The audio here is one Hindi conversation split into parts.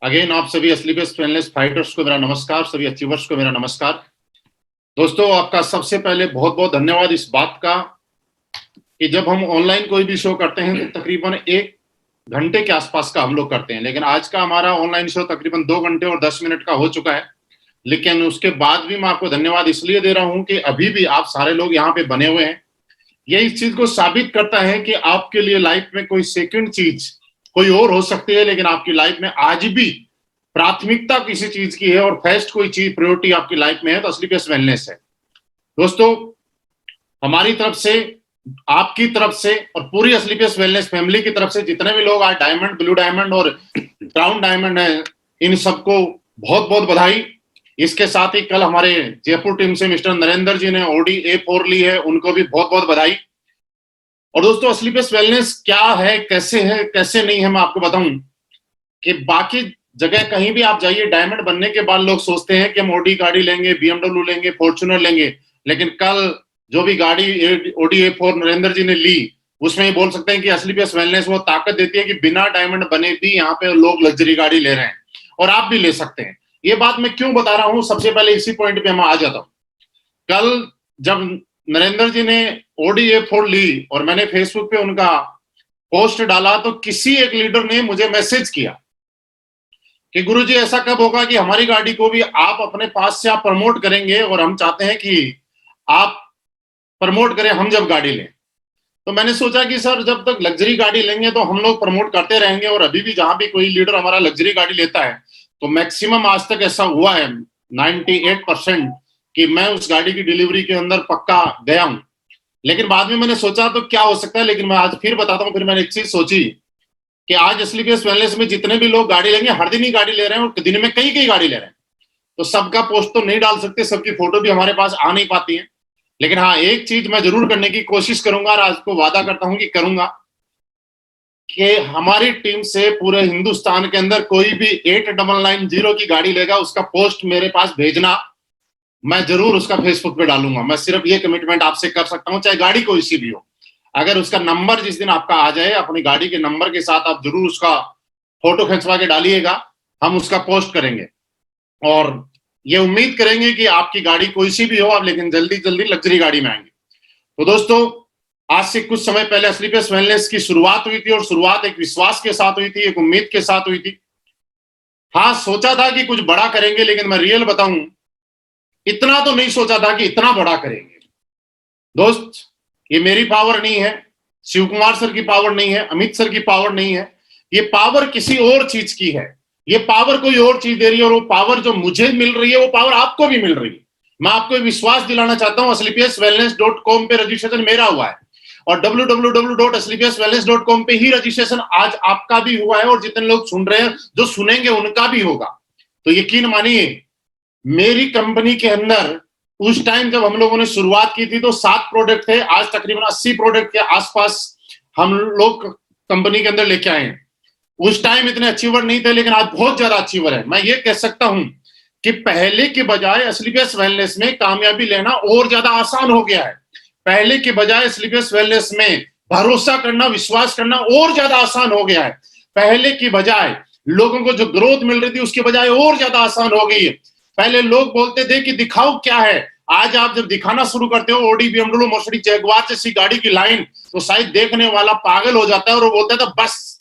अगेन आप सभी असली बेस्ट एनालिस्ट फाइटर्स को मेरा नमस्कार, सभी अचीवर्स को मेरा नमस्कार। दोस्तों, आपका सबसे पहले बहुत बहुत धन्यवाद इस बात का कि जब हम ऑनलाइन कोई भी शो करते हैं तो तकरीबन 1 घंटे के आसपास का हम लोग करते हैं, लेकिन आज का हमारा ऑनलाइन शो तकरीबन 2 घंटे और 10 मिनट का हो चुका है। लेकिन उसके बाद भी मैं आपको धन्यवाद इसलिए दे रहा हूं कि अभी भी आप सारे लोग यहाँ पे बने हुए हैं। ये इस चीज को साबित करता है कि आपके लिए लाइफ में कोई सेकंड चीज कोई और हो सकती है, लेकिन आपकी लाइफ में आज भी प्राथमिकता किसी चीज की है और फर्स्ट कोई चीज प्रायोरिटी आपकी लाइफ में है तो असली बेस्ट वेलनेस है। दोस्तों, हमारी तरफ से, आपकी तरफ से और पूरी असली बेस्ट वेलनेस फैमिली की तरफ से जितने भी लोग आज डायमंड, ब्लू डायमंड और क्राउन डायमंड है, इन सबको बहुत बहुत बधाई। इसके साथ ही कल हमारे जयपुर टीम से मिस्टर नरेंद्र जी ने ओडी A4 ली है, उनको भी बहुत बहुत बधाई। और दोस्तों, असली बेस्ट वेलनेस क्या है, कैसे नहीं है, मैं आपको बताऊं कि बाकी जगह कहीं भी आप जाइए, डायमंड बनने के बाद लोग सोचते हैं कि हम ओडी गाड़ी लेंगे, BMW लेंगे, फॉर्च्यूनर लेंगे, लेकिन कल जो भी गाड़ी ओडी A4 नरेंद्र जी ने ली, उसमें ये बोल सकते हैं कि असली बेस्ट वेलनेस वो ताकत देती है कि बिना डायमंड बने भी यहाँ पे लोग लग्जरी गाड़ी ले रहे हैं और आप भी ले सकते हैं। ये बात मैं क्यों बता रहा हूं, सबसे पहले इसी पॉइंट पे मैं आ जाता हूं। कल जब नरेंद्र जी ने ओडी A4 ली और मैंने फेसबुक पे उनका पोस्ट डाला तो किसी एक लीडर ने मुझे मैसेज किया कि गुरुजी ऐसा कब होगा कि हमारी गाड़ी को भी आप अपने पास से आप प्रमोट करेंगे, और हम चाहते हैं कि आप प्रमोट करें हम जब गाड़ी लें। तो मैंने सोचा कि सर, जब तक लग्जरी गाड़ी लेंगे तो हम लोग प्रमोट करते रहेंगे, और अभी भी जहां भी कोई लीडर हमारा लग्जरी गाड़ी लेता है तो मैक्सिमम आज तक ऐसा हुआ है 98% कि मैं उस गाड़ी की डिलीवरी के अंदर पक्का गया हूं। लेकिन बाद में मैंने सोचा तो क्या हो सकता है, लेकिन मैं आज फिर बताता हूं। फिर मैंने एक चीज सोची कि आज असली बेस्ट वेलनेस में जितने भी लोग गाड़ी लेंगे, हर दिन ही गाड़ी ले रहे हैं और दिन में कई कई गाड़ी ले रहे हैं, तो सबका पोस्ट तो नहीं डाल सकते, सबकी फोटो भी हमारे पास आ नहीं पाती है। लेकिन हाँ, एक चीज मैं जरूर करने की कोशिश करूंगा और आज को वादा करता हूं कि करूंगा कि हमारी टीम से पूरे हिंदुस्तान के अंदर कोई भी 8990 की गाड़ी लेगा, उसका पोस्ट मेरे पास भेजना, मैं जरूर उसका फेसबुक पे डालूंगा। मैं सिर्फ ये कमिटमेंट आपसे कर सकता हूं, चाहे गाड़ी कोई सी भी हो। अगर उसका नंबर जिस दिन आपका आ जाए, अपनी गाड़ी के नंबर के साथ आप जरूर उसका फोटो खिंचवा के डालिएगा, हम उसका पोस्ट करेंगे और ये उम्मीद करेंगे कि आपकी गाड़ी कोई सी भी हो आप, लेकिन जल्दी जल्दी लग्जरी गाड़ी में आएंगे। तो दोस्तों, आज से कुछ समय पहले असली बेस्ट वेलनेस की शुरुआत हुई थी, और शुरुआत एक विश्वास के साथ हुई थी, एक उम्मीद के साथ हुई थी। हाँ, सोचा था कि कुछ बड़ा करेंगे, लेकिन मैं रियल बताऊं, इतना तो नहीं सोचा था कि इतना बड़ा करेंगे। दोस्त, ये मेरी पावर नहीं है, शिव कुमार सर की पावर नहीं है, अमित सर की पावर नहीं है, ये पावर किसी और चीज की है। ये पावर कोई और चीज दे रही है, और वो पावर जो मुझे मिल रही है वो पावर आपको भी मिल रही है। मैं आपको विश्वास दिलाना चाहता हूं, asleepswellness.com पे रजिस्ट्रेशन मेरा हुआ है और www.asleepswellness.com पे ही रजिस्ट्रेशन आज आपका भी हुआ है, और जितने लोग सुन रहे हैं, जो सुनेंगे, उनका भी होगा। तो यकीन मानिए, मेरी कंपनी के अंदर उस टाइम जब हम लोगों ने शुरुआत की थी तो 7 प्रोडक्ट थे, आज तकरीबन 80 प्रोडक्ट के आसपास हम लोग कंपनी के अंदर लेके आए हैं। उस टाइम इतने अचीवर नहीं थे, लेकिन आज बहुत ज्यादा अचीवर है। मैं ये कह सकता हूं कि पहले के बजाय असली बेस्ट वेलनेस में कामयाबी लेना और ज्यादा आसान हो गया है। पहले के बजाय असली बेस्ट वेलनेस में भरोसा करना, विश्वास करना और ज्यादा आसान हो गया है। पहले की बजाय लोगों को जो ग्रोथ मिल रही थी उसके बजाय और ज्यादा आसान हो गई है। पहले लोग बोलते थे कि दिखाओ क्या है, आज आप जब दिखाना शुरू करते हो ओडी, BMW, मर्सिडीज, जगुआर जैसी गाड़ी की लाइन, तो शायद देखने वाला पागल हो जाता है और वो बोलता है तो बस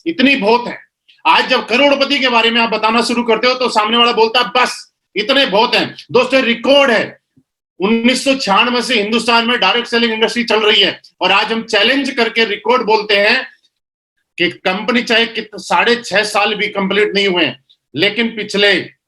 इतनी बहुत है। आज जब करोड़पति के बारे में आप बताना शुरू करते हो तो सामने वाला बोलता है बस इतने बहुत है। दोस्तों, रिकॉर्ड है, 1996 से हिंदुस्तान में डायरेक्ट सेलिंग इंडस्ट्री चल रही है, और आज हम चैलेंज करके रिकॉर्ड बोलते हैं कि कंपनी चाहे 6.5 साल भी कंप्लीट नहीं हुए, लेकिन पिछले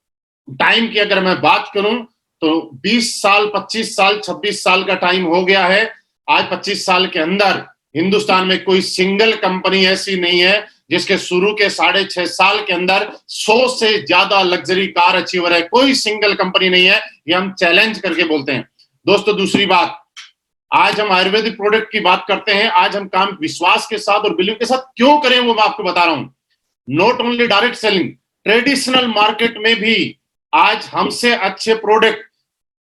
टाइम की अगर मैं बात करूं तो 20 साल, 25 साल, 26 साल का टाइम हो गया है। आज 25 साल के अंदर हिंदुस्तान में कोई सिंगल कंपनी ऐसी नहीं है जिसके शुरू के 6.5 साल के अंदर 100 से ज्यादा लग्जरी कार अचीवर है। कोई सिंगल कंपनी नहीं है, ये हम चैलेंज करके बोलते हैं। दोस्तों, दूसरी बात, आज हम आयुर्वेदिक प्रोडक्ट की बात करते हैं। आज हम काम विश्वास के साथ और बिलीव के साथ क्यों करें वो मैं आपको बता रहा हूं। Not only direct selling, traditional market में भी आज हमसे अच्छे प्रोडक्ट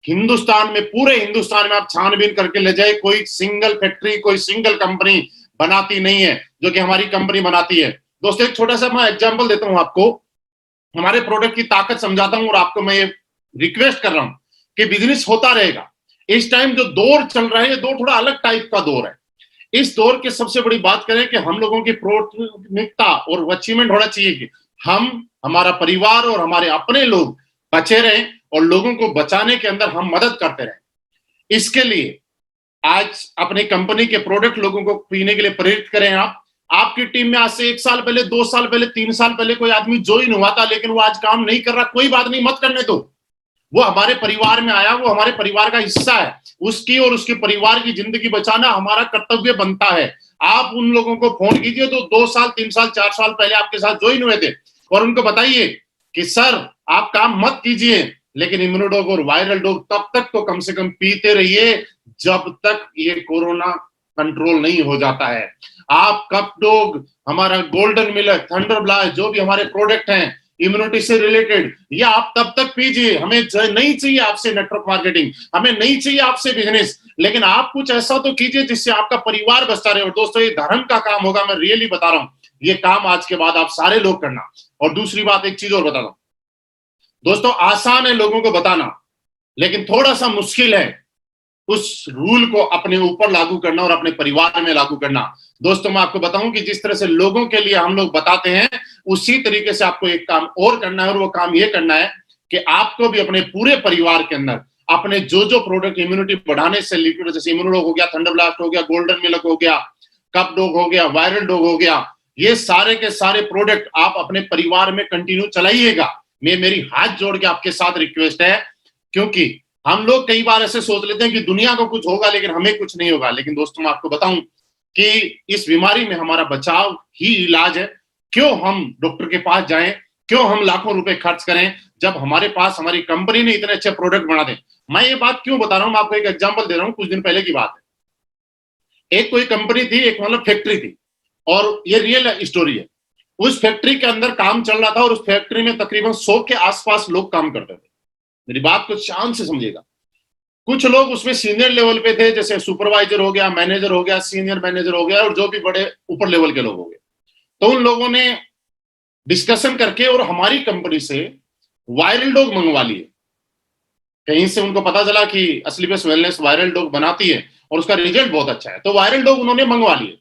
हिंदुस्तान में, पूरे हिंदुस्तान में आप छानबीन करके ले जाए, कोई सिंगल फैक्ट्री, कोई सिंगल कंपनी बनाती नहीं है जो कि हमारी कंपनी बनाती है। दोस्तों, एक छोटा सा मैं एग्जांपल देता हूं आपको। हमारे प्रोडक्ट की ताकत समझाता हूं और आपको मैं ये रिक्वेस्ट कर रहा हूं कि बिजनेस होता रहेगा। इस टाइम जो दौर चल रहा है, ये दौर थोड़ा अलग टाइप का दौर है। इस दौर की सबसे बड़ी बात करें कि हम लोगों की प्राथमिकता और अचीवमेंट होना चाहिए कि हम, हमारा परिवार और हमारे अपने लोग बचे रहें और लोगों को बचाने के अंदर हम मदद करते रहें। इसके लिए आज अपनी कंपनी के प्रोडक्ट लोगों को पीने के लिए प्रेरित करें। आप, आपकी टीम में आज से 1 साल पहले, 2 साल पहले, 3 साल पहले कोई आदमी ज्वाइन हुआ था, लेकिन वो आज काम नहीं कर रहा, कोई बात नहीं, मत करने दो। वो हमारे परिवार में आया, वो हमारे परिवार का हिस्सा है। उसकी और उसके परिवार की जिंदगी बचाना हमारा कर्तव्य बनता है। आप उन लोगों को फोन कीजिए तो 2 साल, 3 साल, 4 साल पहले आपके साथ ज्वाइन हुए थे और उनको बताइए कि सर आप काम मत कीजिए, लेकिन इम्यूनोडोग और वायरल डोग तब तक तो कम से कम पीते रहिए जब तक ये कोरोना कंट्रोल नहीं हो जाता है। आप कप डोग, हमारा गोल्डन मिलर, थंडर ब्लास्ट, जो भी हमारे प्रोडक्ट हैं इम्यूनिटी से रिलेटेड, ये आप तब तक पीजिए। हमें नहीं चाहिए आपसे नेटवर्क मार्केटिंग, हमें नहीं चाहिए आपसे बिजनेस, लेकिन आप कुछ ऐसा तो कीजिए जिससे आपका परिवार बचता रहे। और दोस्तों, ये धर्म का काम होगा, मैं रियली बता रहा हूं, ये काम आज के बाद आप सारे लोग करना। और दूसरी बात, एक चीज और बता दूं दोस्तों, आसान है लोगों को बताना, लेकिन थोड़ा सा मुश्किल है उस रूल को अपने ऊपर लागू करना और अपने परिवार में लागू करना। दोस्तों, मैं आपको बताऊं कि जिस तरह से लोगों के लिए हम लोग बताते हैं, उसी तरीके से आपको एक काम और करना है, और वो काम ये करना है कि आपको भी अपने पूरे परिवार के अंदर अपने जो जो प्रोडक्ट इम्यूनिटी बढ़ाने से लिक्विड, जैसे इम्यूनोडोग हो गया, थंडर ब्लास्ट हो गया, गोल्डन मिल्क हो गया, कप डोग हो गया, वायरल डोग हो गया, ये सारे के सारे प्रोडक्ट आप अपने परिवार में कंटिन्यू चलाइएगा। मेरी हाथ जोड़ के आपके साथ रिक्वेस्ट है, क्योंकि हम लोग कई बार ऐसे सोच लेते हैं कि दुनिया को कुछ होगा लेकिन हमें कुछ नहीं होगा। लेकिन दोस्तों, मैं आपको बताऊं कि इस बीमारी में हमारा बचाव ही इलाज है। क्यों हम डॉक्टर के पास जाएं, क्यों हम लाखों रुपए खर्च करें जब हमारे पास हमारी कंपनी ने इतने अच्छे प्रोडक्ट बना दे। मैं ये बात क्यों बता रहा हूं, मैं आपको एक एग्जांपल दे रहा हूं। कुछ दिन पहले की बात है, एक कोई कंपनी थी, एक मतलब फैक्ट्री थी, और ये रियल स्टोरी है। उस फैक्ट्री के अंदर काम चल रहा था और उस फैक्ट्री में तकरीबन 100 के आसपास लोग काम करते थे। मेरी बात को शान से समझिएगा। कुछ लोग उसमें सीनियर लेवल पे थे, जैसे सुपरवाइजर हो गया, मैनेजर हो गया, सीनियर मैनेजर हो गया, और जो भी बड़े ऊपर लेवल के लोग हो गए। तो उन लोगों ने डिस्कशन करके और हमारी कंपनी से वायरल डोग मंगवा लिए। कहीं से उनको पता चला कि असली बेस्ट वेलनेस वायरल डोग बनाती है और उसका रिजल्ट बहुत अच्छा है, तो वायरल डोग उन्होंने मंगवा लिए।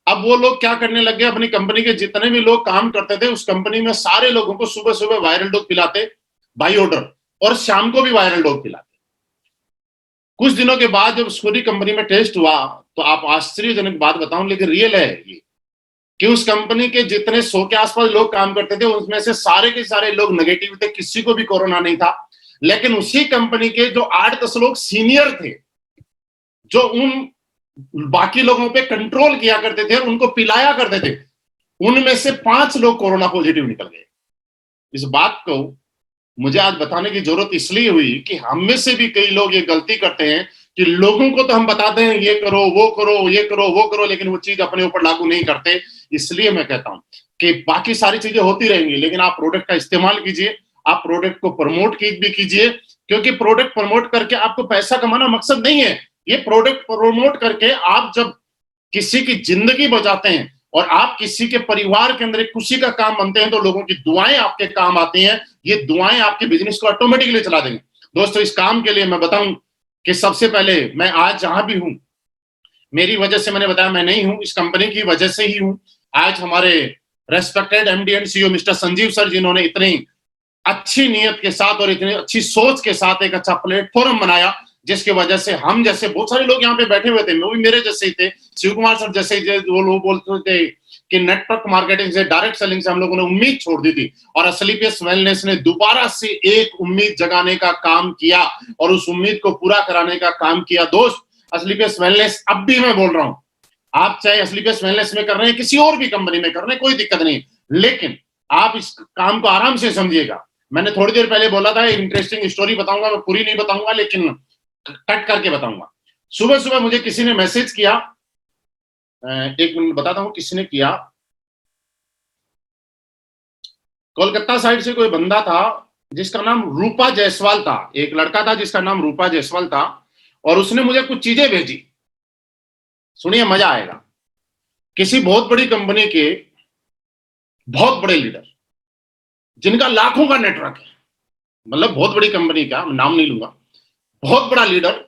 अब वो लोग क्या करने लगे, अपनी कंपनी के जितने भी लोग काम करते थे उस कंपनी में सारे लोगों को सुबह सुबह वायरल डोग पिलाते बाई ऑर्डर, और शाम को भी वायरल डोग पिलाते। कुछ दिनों के बाद जब पूरी कंपनी में टेस्ट हुआ, तो आप आश्चर्यजनक बात बताऊं, लेकिन रियल है ये, कि उस कंपनी के जितने 100 के आसपास लोग काम करते थे उसमें से सारे के सारे लोग नेगेटिव थे, किसी को भी कोरोना नहीं था। लेकिन उसी कंपनी के जो 8-10 लोग सीनियर थे, जो उन बाकी लोगों पे कंट्रोल किया करते थे, उनको पिलाया करते थे, उनमें से 5 लोग कोरोना पॉजिटिव निकल गए। इस बात को मुझे आज बताने की जरूरत इसलिए हुई कि हम में से भी कई लोग ये गलती करते हैं कि लोगों को तो हम बताते हैं ये करो, वो करो, ये करो, वो करो, लेकिन वो चीज अपने ऊपर लागू नहीं करते। इसलिए मैं कहता हूं कि बाकी सारी चीजें होती रहेंगी, लेकिन आप प्रोडक्ट का इस्तेमाल कीजिए, आप प्रोडक्ट को प्रमोट भी कीजिए, क्योंकि प्रोडक्ट प्रमोट करके आपको पैसा कमाना मकसद नहीं है। ये प्रोडक्ट प्रमोट करके आप जब किसी की जिंदगी बचाते हैं और आप किसी के परिवार के अंदर एक खुशी का काम बनते हैं, तो लोगों की दुआएं आपके काम आती हैं। ये दुआएं आपके बिजनेस को ऑटोमेटिकली चला देंगे। दोस्तों, इस काम के लिए मैं बताऊं कि सबसे पहले मैं आज जहां भी हूं, मेरी वजह से, मैंने बताया मैं नहीं हूं, इस कंपनी की वजह से ही हूं। आज हमारे respected MD and CEO mister Sanjeev sir, जिन्होंने इतनी अच्छी नीयत के साथ और इतनी अच्छी सोच के साथ एक अच्छा प्लेटफॉर्म बनाया, जिसकी वजह से हम जैसे बहुत सारे लोग यहाँ पे बैठे हुए थे, वो भी मेरे जैसे ही थे, शिव कुमार सर जैसे ही, वो लोग बोलते थे कि नेटवर्क मार्केटिंग से, डायरेक्ट सेलिंग से हम लोगों ने उम्मीद छोड़ दी थी, और असली बेस्ट वेलनेस ने दोबारा से एक उम्मीद जगाने का काम किया और उस उम्मीद को पूरा कराने का काम किया। दोस्त, असली बेस्ट वेलनेस, अब भी मैं बोल रहा हूं, आप चाहे असली बेस्ट वेलनेस में कर रहे हैं, किसी और भी कंपनी में कर रहे हैं, कोई दिक्कत नहीं, लेकिन आप इस काम को आराम से समझिएगा। मैंने थोड़ी देर पहले बोला था इंटरेस्टिंग स्टोरी बताऊंगा, मैं पूरी नहीं बताऊंगा लेकिन कट करके बताऊंगा। सुबह सुबह मुझे किसी ने मैसेज किया, एक मिनट बताता हूं किसी ने किया। कोलकाता साइड से कोई बंदा था जिसका नाम रूपा जायसवाल था, एक लड़का था जिसका नाम रूपा जायसवाल था, और उसने मुझे कुछ चीजें भेजी। सुनिए, मजा आएगा। किसी बहुत बड़ी कंपनी के बहुत बड़े लीडर, जिनका लाखों का नेटवर्क है, मतलब बहुत बड़ी कंपनी का, नाम नहीं लूंगा, बहुत बड़ा लीडर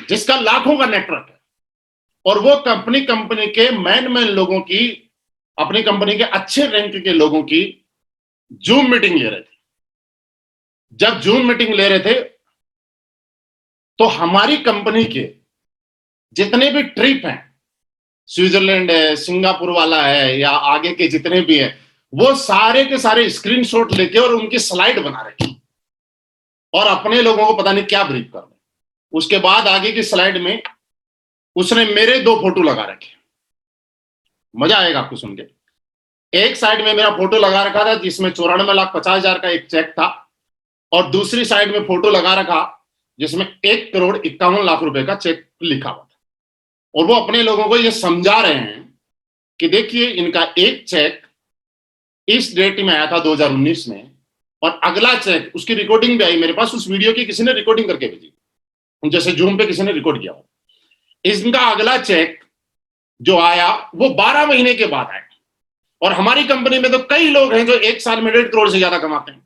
जिसका लाखों का नेटवर्क है, और वो कंपनी के मैन लोगों की, अपनी कंपनी के अच्छे रैंक के लोगों की जूम मीटिंग ले रहे थे। जब जूम मीटिंग ले रहे थे तो हमारी कंपनी के जितने भी ट्रिप हैं, स्विट्जरलैंड है, सिंगापुर वाला है, या आगे के जितने भी हैं, वो सारे के सारे स्क्रीनशॉट लेके और उनकी स्लाइड बना रहे थे और अपने लोगों को पता नहीं क्या ब्रीफ कर रहे। उसके बाद आगे की स्लाइड में उसने मेरे 2 फोटो लगा रखे। मजा आएगा आपको सुन के। एक साइड में मेरा फोटो लगा रखा था जिसमें 94,50,000 का एक चेक था, और दूसरी साइड में फोटो लगा रखा जिसमें 1,51,00,000 रुपए का चेक लिखा हुआ था। और वो अपने लोगों को ये समझा रहे हैं कि देखिए, इनका एक चेक इस डेट में आया था 2019 में, और अगला चेक, उसकी रिकॉर्डिंग भी आई मेरे पास, उस वीडियो की किसी ने रिकॉर्डिंग करके भेजी, जैसे जूम पे किसी ने रिकॉर्ड किया हो। इनका अगला चेक जो आया वो 12 महीने के बाद आया, और हमारी कंपनी में तो कई लोग हैं जो 1 साल में 1.5 करोड़ से ज्यादा कमाते हैं।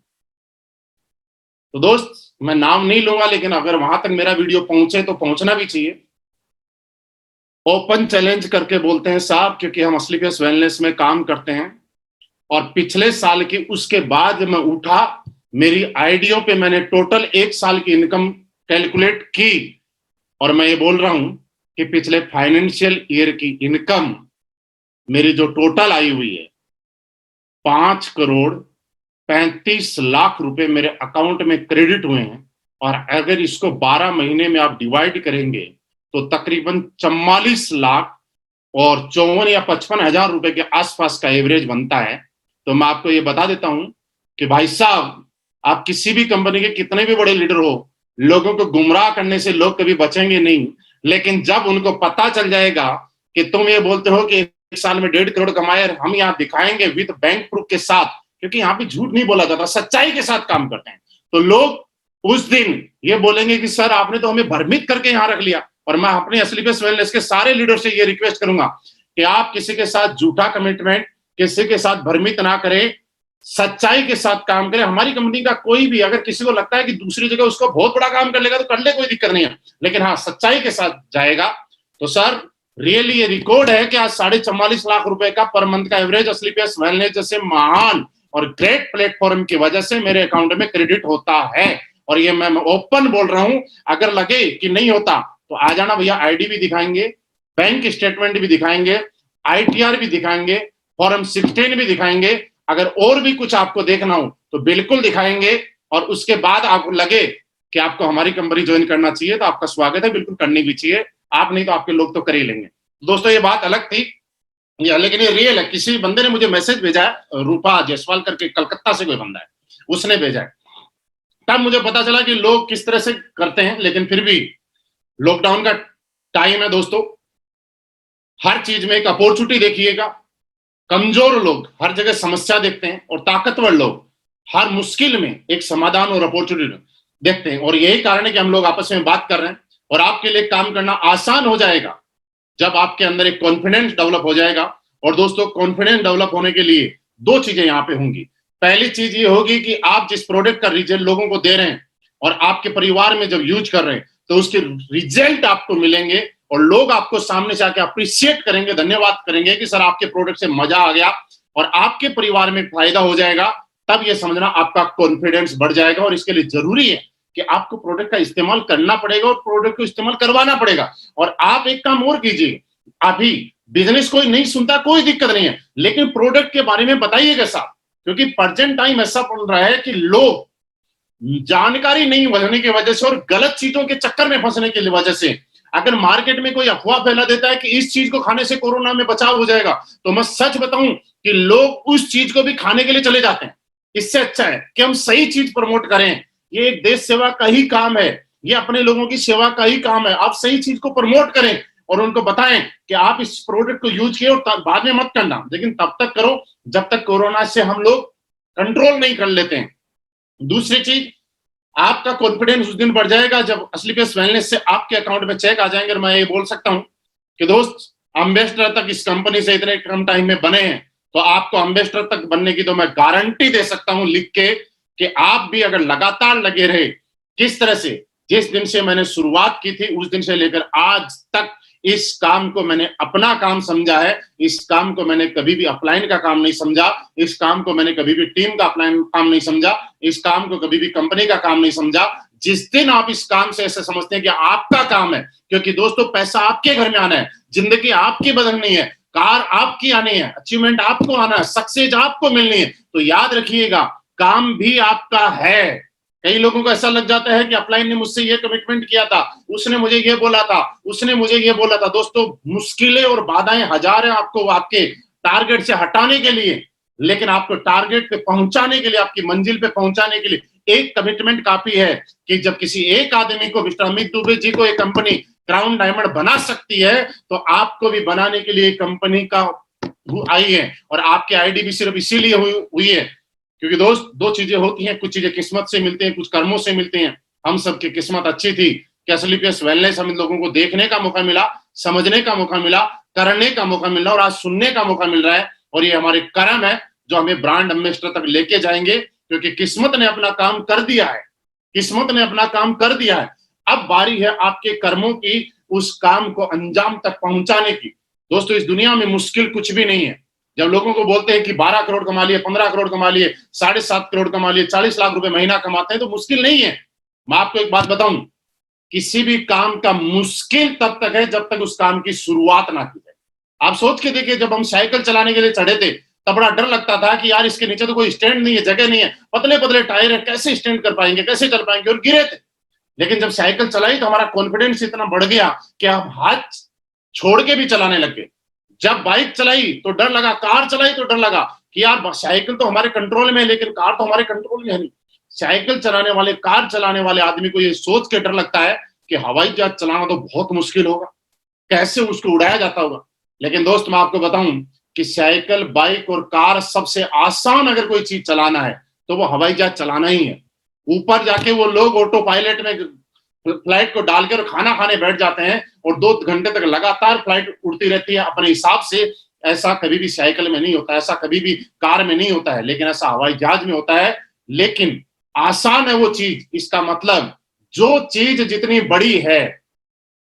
तो दोस्त, मैं नाम नहीं लूंगा, लेकिन अगर वहां तक मेरा वीडियो पहुंचे तो पहुंचना भी चाहिए। ओपन चैलेंज करके बोलते हैं साहब, क्योंकि हम असली केस वेलनेस में काम करते हैं, और पिछले साल की, उसके बाद मैं उठा, मेरी आईडियो पे मैंने टोटल 1 साल की इनकम कैलकुलेट की, और मैं ये बोल रहा हूं कि पिछले फाइनेंशियल ईयर की इनकम मेरी जो टोटल आई हुई है, 5,35,00,000 रुपए मेरे अकाउंट में क्रेडिट हुए हैं। और अगर इसको 12 महीने में आप डिवाइड करेंगे तो तकरीबन 44 लाख और 54 या 55 हजार रुपए के आसपास का एवरेज बनता है। तो मैं आपको ये बता देता हूं कि भाई साहब, आप किसी भी कंपनी के कितने भी बड़े लीडर हो, लोगों को गुमराह करने से लोग कभी बचेंगे नहीं। लेकिन जब उनको पता चल जाएगा कि तुम ये बोलते हो कि 1 साल में 1.5 करोड़ कमाए, हम यहाँ दिखाएंगे विद बैंक प्रूफ के साथ, क्योंकि यहाँ पे झूठ नहीं बोला जाता, सच्चाई के साथ काम करते हैं, तो लोग उस दिन ये बोलेंगे कि सर आपने तो हमें भ्रमित करके यहाँ रख लिया। और मैं अपने असली केस वेलनेस के सारे लीडर से ये रिक्वेस्ट करूंगा कि आप किसी के साथ झूठा कमिटमेंट, किसी के साथ भ्रमित ना करें, सच्चाई के साथ काम करें। हमारी कंपनी का कोई भी, अगर किसी को लगता है कि दूसरी जगह उसको बहुत बड़ा काम कर लेगा तो कर ले, कोई दिक्कत नहीं है, लेकिन हाँ, सच्चाई के साथ जाएगा। तो सर, रियली ये रिकॉर्ड है कि आज 44.5 लाख रुपए का पर मंथ का एवरेज असली केस वेलनेस जैसे महान और ग्रेट प्लेटफॉर्म की वजह से मेरे अकाउंट में क्रेडिट होता है। और ये मैं ओपन बोल रहा हूं, अगर लगे कि नहीं होता तो आ जाना भैया, आईडी भी दिखाएंगे, बैंक स्टेटमेंट भी दिखाएंगे, आईटीआर भी दिखाएंगे, फॉर्म 16 भी दिखाएंगे। अगर और भी कुछ आपको देखना हो तो बिल्कुल दिखाएंगे, और उसके बाद आपको लगे कि आपको हमारी कंपनी ज्वाइन करना चाहिए तो आपका स्वागत है, बिल्कुल करनी भी चाहिए। आप नहीं तो आपके लोग तो कर ही लेंगे। दोस्तों, ये बात अलग थी, लेकिन ये रियल है। किसी बंदे ने मुझे मैसेज भेजा है, रूपा जायसवाल करके, कलकत्ता से कोई बंदा है, उसने भेजा है, तब मुझे पता चला कि लोग किस तरह से करते हैं। लेकिन फिर भी लॉकडाउन का टाइम है दोस्तों, हर चीज में एक अपॉर्चुनिटी देखिएगा। कमजोर लोग हर जगह समस्या देखते हैं, और ताकतवर लोग हर मुश्किल में एक समाधान और अपॉर्चुनिटी देखते हैं। और यही कारण है कि हम लोग आपस में बात कर रहे हैं, और आपके लिए काम करना आसान हो जाएगा जब आपके अंदर एक कॉन्फिडेंस डेवलप हो जाएगा। और दोस्तों, कॉन्फिडेंस डेवलप होने के लिए 2 चीजें यहाँ पे होंगी। पहली चीज ये होगी कि आप जिस प्रोडक्ट का रिजल्ट लोगों को दे रहे हैं और आपके परिवार में जब यूज कर रहे हैं तो उसके रिजल्ट आपको मिलेंगे, और लोग आपको सामने से आके अप्रिशिएट करेंगे, धन्यवाद करेंगे कि सर आपके प्रोडक्ट से मजा आ गया, और आपके परिवार में फायदा हो जाएगा। तब ये समझना आपका कॉन्फिडेंस बढ़ जाएगा। और इसके लिए जरूरी है कि आपको प्रोडक्ट का इस्तेमाल करना पड़ेगा और प्रोडक्ट को इस्तेमाल करवाना पड़ेगा। और आप एक काम और कीजिए, अभी बिजनेस कोई नहीं सुनता, कोई दिक्कत नहीं है, लेकिन प्रोडक्ट के बारे में बताइएगा साहब, क्योंकि प्रेजेंट टाइम ऐसा पड़ रहा है कि लोग जानकारी नहीं होने की वजह से और गलत चीजों के चक्कर में फंसने की वजह से, अगर मार्केट में कोई अफवाह फैला देता है कि इस चीज को खाने से कोरोना में बचाव हो जाएगा, तो मैं सच बताऊं कि लोग उस चीज को भी खाने के लिए चले जाते हैं। इससे अच्छा है कि हम सही चीज प्रमोट करें। ये एक देश सेवा का ही काम है, ये अपने लोगों की सेवा का ही काम है। आप सही चीज को प्रमोट करें और उनको बताएं कि आप इस प्रोडक्ट को यूज किए, और बाद में मत करना, लेकिन तब तक करो जब तक कोरोना से हम लोग कंट्रोल नहीं कर लेते हैं। दूसरी चीज, आपका कॉन्फिडेंस उस दिन बढ़ जाएगा जब असली केस वेलनेस से आपके अकाउंट में चेक आ जाएंगे। और मैं ये बोल सकता हूं कि दोस्त, एम्बेसडर तक इस कंपनी से इतने कम टाइम में बने हैं, तो आपको एम्बेसडर तक बनने की तो मैं गारंटी दे सकता हूं लिख के कि आप भी अगर लगातार लगे रहे, किस तरह से जिस दिन से मैंने शुरुआत की थी उस दिन से लेकर आज तक इस काम को मैंने अपना काम समझा है। इस काम को मैंने कभी भी अपलाइन का काम नहीं समझा, इस काम को मैंने कभी भी टीम का अपलाइन काम नहीं समझा, इस काम को कभी भी कंपनी का काम नहीं समझा। जिस दिन आप इस काम से ऐसे समझते हैं कि आपका काम है, क्योंकि दोस्तों पैसा आपके घर में आना है, जिंदगी आपकी बदलनी है, कार आपकी आनी है, अचीवमेंट आपको आना है, सक्सेस आपको मिलनी है, तो याद रखिएगा काम भी आपका है। कई लोगों को ऐसा लग जाता है कि अपलाइन ने मुझसे ये कमिटमेंट किया था, उसने मुझे ये बोला था, उसने मुझे ये बोला था। दोस्तों मुश्किलें और बाधाएं हजार हैं आपको आपके टारगेट से हटाने के लिए, लेकिन आपको टारगेट पे पहुंचाने के लिए, आपकी मंजिल पे पहुंचाने के लिए एक कमिटमेंट काफी है कि जब किसी एक आदमी को, मिस्टर अमित दुबे जी को एक कंपनी क्राउन डायमंड बना सकती है, तो आपको भी बनाने के लिए कंपनी का आई है। और आपके आईडी भी सिर्फ इसीलिए हुई है क्योंकि दोस्त दो चीजें होती हैं, कुछ चीजें किस्मत से मिलते हैं, कुछ कर्मों से मिलते हैं। हम सबकी किस्मत अच्छी थी कि एसएलपीएस वेलनेस हम लोगों को देखने का मौका मिला, समझने का मौका मिला, करने का मौका मिला और आज सुनने का मौका मिल रहा है। और ये हमारे कर्म है जो हमें ब्रांड एम्बेसडर तक लेके जाएंगे, क्योंकि किस्मत ने अपना काम कर दिया है, किस्मत ने अपना काम कर दिया है। अब बारी है आपके कर्मों की उस काम को अंजाम तक पहुंचाने की। दोस्तों इस दुनिया में मुश्किल कुछ भी नहीं है। जब लोगों को बोलते हैं कि 12 करोड़ कमा लिए, 15 करोड़ कमा लिए, 7.5 करोड़ कमा लिए, 40 लाख रुपए महीना कमाते हैं, तो मुश्किल नहीं है। मैं आपको एक बात बताऊं, किसी भी काम का मुश्किल तब तक है जब तक उस काम की शुरुआत ना की जाए। आप सोच के देखिए, जब हम साइकिल चलाने के लिए चढ़े थे तब बड़ा डर लगता था कि यार इसके नीचे तो कोई स्टैंड नहीं है, जगह नहीं है, पतले पतले टायर है, कैसे स्टैंड कर पाएंगे, कैसे चल पाएंगे, और गिरे थे। लेकिन जब साइकिल चलाई तो हमारा कॉन्फिडेंस इतना बढ़ गया कि हम हाथ छोड़ के भी चलाने लग गए। जब बाइक चलाई तो डर लगा, कार चलाई तो डर लगा कि यार साइकिल तो हमारे कंट्रोल में है लेकिन कार तो हमारे कंट्रोल में है नहीं। साइकिल चलाने वाले, कार चलाने वाले आदमी को ये सोच के डर लगता है कि हवाई जहाज चलाना तो बहुत मुश्किल होगा, कैसे उसको उड़ाया जाता होगा। लेकिन दोस्त मैं आपको बताऊं कि साइकिल, बाइक और कार सबसे आसान अगर कोई चीज चलाना है तो वो हवाई जहाज चलाना ही है। ऊपर जाके वो लोग ऑटो पायलट में फ्लाइट को डालकर खाना खाने बैठ जाते हैं और 2 घंटे तक लगातार फ्लाइट उड़ती रहती है अपने हिसाब से। ऐसा कभी भी साइकिल में नहीं होता, ऐसा कभी भी कार में नहीं होता है, लेकिन ऐसा हवाई जहाज में होता है। लेकिन आसान है वो चीज, इसका मतलब जो चीज जितनी बड़ी है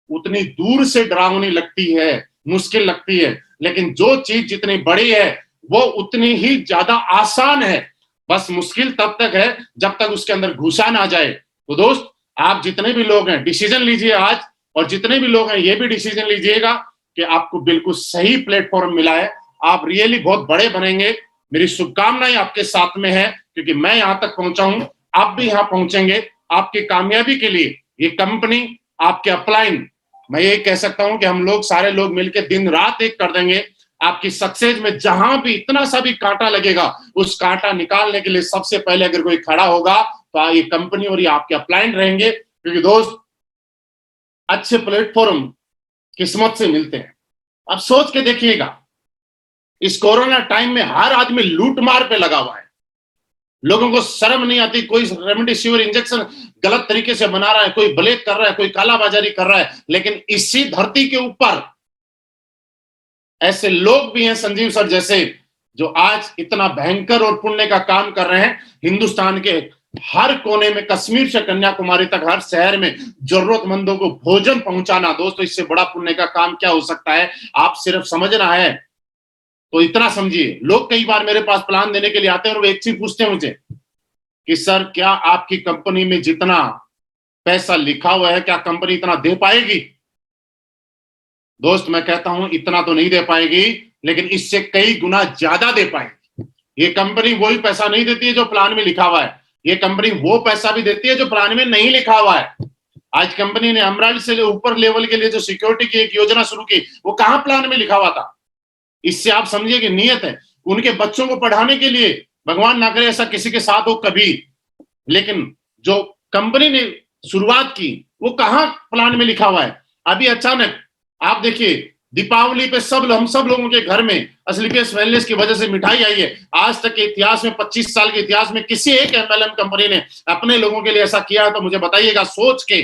उतनी दूर से डरावनी लगती है, मुश्किल लगती है, लेकिन जो चीज जितनी बड़ी है वो उतनी ही ज्यादा आसान है। बस मुश्किल तब तक है जब तक उसके अंदर घुसा ना जाए। तो दोस्त आप जितने भी लोग हैं डिसीजन लीजिए आज, और जितने भी लोग हैं ये भी डिसीजन लीजिएगा कि आपको बिल्कुल सही प्लेटफॉर्म मिला है, आप रियली बहुत बड़े बनेंगे। मेरी शुभकामनाएं आपके साथ में है, क्योंकि मैं यहां तक पहुंचा हूं, आप भी यहां पहुंचेंगे। आपकी कामयाबी के लिए ये कंपनी, आपके अपलाइन, मैं ये कह सकता हूं कि हम लोग सारे लोग मिलकर दिन रात एक कर देंगे। आपकी सक्सेस में जहां भी इतना सा भी कांटा लगेगा, उस कांटा निकालने के लिए सबसे पहले अगर कोई खड़ा होगा तो ये कंपनी और ये आपके अपलाइन रहेंगे। क्योंकि दोस्त अच्छे प्लेटफॉर्म किस्मत से मिलते हैं। अब सोच के देखिएगा, इस कोरोना टाइम में हर आदमी लूट मार पे लगा हुआ है। लोगों को शर्म नहीं आती, कोई रेमडेसिविर इंजेक्शन गलत तरीके से बना रहा है, कोई ब्लैक कर रहा है, कोई कालाबाजारी कर रहा है। लेकिन इसी धरती के ऊपर ऐसे लोग भी हैं, संजीव सर जैसे, जो आज इतना भयंकर और पुण्य का काम कर रहे हैं। हिंदुस्तान के हर कोने में, कश्मीर से कन्याकुमारी तक हर शहर में जरूरतमंदों को भोजन पहुंचाना। दोस्तों इससे बड़ा पुण्य का काम क्या हो सकता है, आप सिर्फ समझना है तो इतना समझिए। लोग कई बार मेरे पास प्लान देने के लिए आते हैं और वो एक चीज पूछते हैं मुझे कि सर क्या आपकी कंपनी में जितना पैसा लिखा हुआ है क्या कंपनी इतना दे पाएगी। दोस्त मैं कहता हूं इतना तो नहीं दे पाएगी, लेकिन इससे कई गुना ज्यादा दे पाएगी। ये कंपनी वही पैसा नहीं देती है जो प्लान में लिखा हुआ है, ये कंपनी वो पैसा भी देती है जो प्लान में नहीं लिखा हुआ है। आज कंपनी ने एमराल्ड से ऊपर लेवल के लिए जो सिक्योरिटी की एक योजना शुरू की, वो कहां प्लान में लिखा हुआ था। इससे आप समझिए कि नियत है। उनके बच्चों को पढ़ाने के लिए, भगवान ना करे ऐसा किसी के साथ हो कभी, लेकिन जो कंपनी ने शुरुआत की वो कहां प्लान में लिखा हुआ है। अभी अचानक आप देखिए दीपावली पे हम सब लोगों के घर में एसएलपीएस वेलनेस की वजह से मिठाई आई है। आज तक के इतिहास में, 25 साल के इतिहास में किसी एक एमएलएम कंपनी ने अपने लोगों के लिए ऐसा किया है तो मुझे बताइएगा। सोच के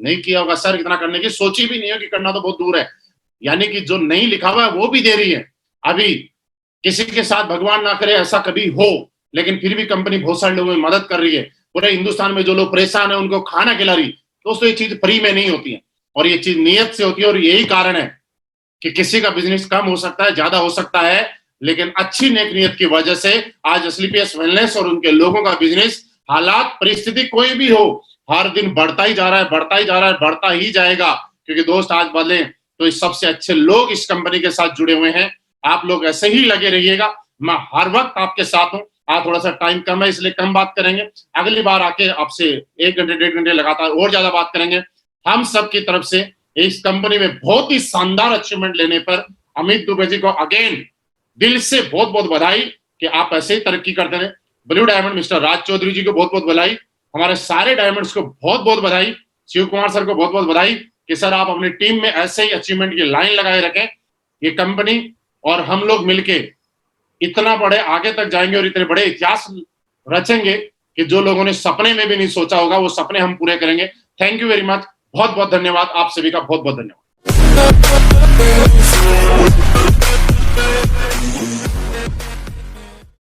नहीं किया होगा सर, इतना करने की सोची भी नहीं होगी, करना तो बहुत दूर है। यानी कि जो नहीं लिखा हुआ है वो भी दे रही है। अभी किसी के साथ भगवान ना करे ऐसा कभी हो, लेकिन फिर भी कंपनी बहुत सारे लोगों की मदद कर रही है। पूरे हिंदुस्तान में जो लोग परेशान है उनको खाना खिला रही। दोस्तों ये चीज फ्री में नहीं होती है, और ये चीज नियत से होती है। और यही कारण है कि किसी का बिजनेस कम हो सकता है, ज्यादा हो सकता है, लेकिन अच्छी नेक नियत की वजह से आज असलीपीएस वेलनेस और उनके लोगों का बिजनेस, हालात परिस्थिति कोई भी हो, हर दिन बढ़ता ही जा रहा है, बढ़ता ही जा रहा है, बढ़ता ही जाएगा। क्योंकि दोस्त आज बदले तो इस सबसे अच्छे लोग इस कंपनी के साथ जुड़े हुए हैं। आप लोग ऐसे ही लगे रहिएगा, मैं हर वक्त आपके साथ हूं। आज थोड़ा सा टाइम कम है इसलिए कम बात करेंगे, अगली बार आके आपसे 1 घंटे 1.5 घंटे लगातार और ज्यादा बात करेंगे। हम सब की तरफ से इस कंपनी में बहुत ही शानदार अचीवमेंट लेने पर अमित दुबे जी को अगेन दिल से बहुत बहुत बधाई कि आप ऐसे ही तरक्की करते रहे। ब्लू डायमंड मिस्टर राज चौधरी जी को बहुत बहुत बधाई, हमारे सारे डायमंड्स को बहुत बहुत बधाई, शिव कुमार सर को बहुत बहुत बधाई कि सर आप अपनी टीम में ऐसे ही अचीवमेंट की लाइन लगाए रखें। ये कंपनी और हम लोग मिलके इतना बड़े आगे तक जाएंगे और इतने बड़े इतिहास रचेंगे कि जो लोगों ने सपने में भी नहीं सोचा होगा वो सपने हम पूरे करेंगे। थैंक यू वेरी मच, बहुत बहुत धन्यवाद, आप सभी का बहुत बहुत धन्यवाद।